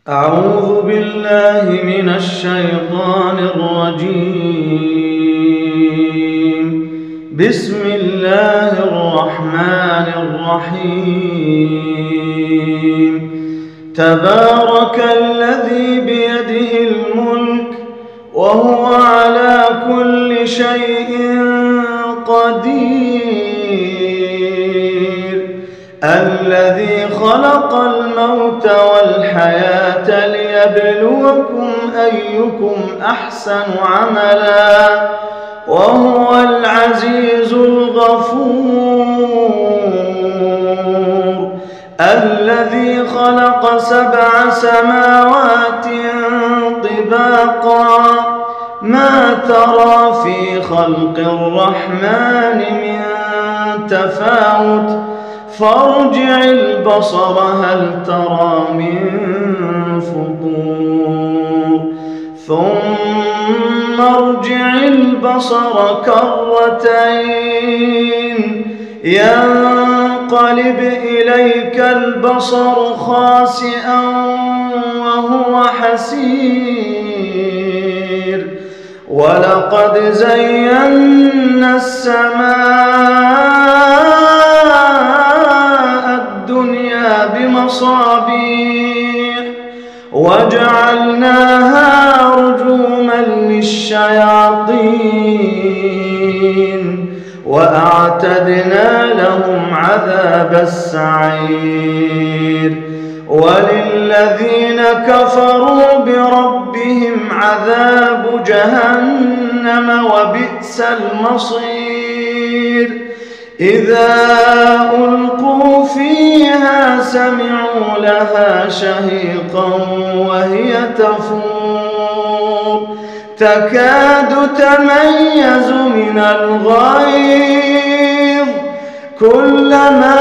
أعوذ بالله من الشيطان الرجيم. بسم الله الرحمن الرحيم. تبارك الذي بيده الملك وهو على كل شيء قدير. الذي خلق الموت والحياة ليبلوكم أيكم أحسن عملا وهو العزيز الغفور. الذي خلق 7 سماوات طباقا ما ترى في خلق الرحمن من تفاوت فارجع البصر هل ترى من فطور ثم ارجع البصر كرتين ينقلب إليك البصر خاسئا وهو حسير. ولقد زينا السماء الدنيا بمصابيح وجعلناها رجوما للشياطين وأعتدنا لهم عذاب السعير. وللذين كفروا بربهم عذاب جهنم وبئس المصير. إذا ألقوا فيها سمعوا لها شهيقا وهي تفور تكاد تميز من الغيظ كلما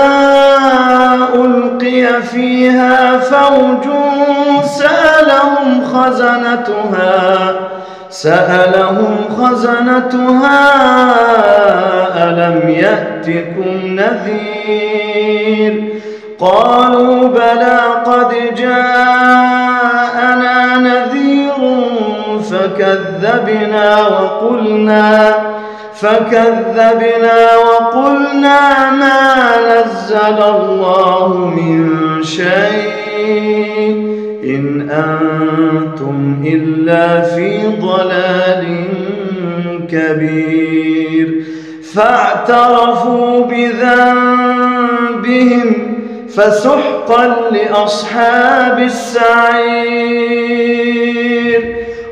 ألقي فيها فوج سألهم خزنتها ألم يأتكم نذير. قالوا بلى قد جاءنا نذير فكذبنا وقلنا ما نزل الله من شيء إن أنتم إلا في ضلال كبير. فاعترفوا بذنبهم فسحقا لأصحاب السعير.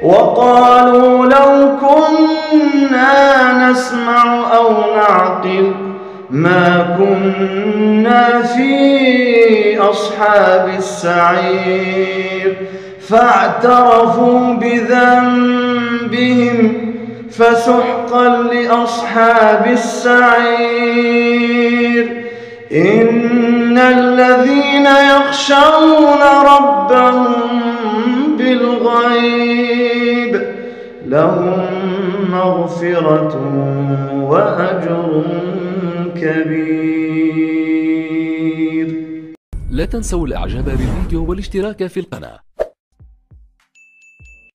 وقالوا لو كنا نسمع أو نعقل ما كنا في أصحاب السعير. فاعترفوا بذنبهم فسحقا لأصحاب السعير. إن الذين يخشون ربهم بالغيب لهم مغفرة وأجر كبير. لا تنسوا الإعجاب بالفيديو والاشتراك في القناة.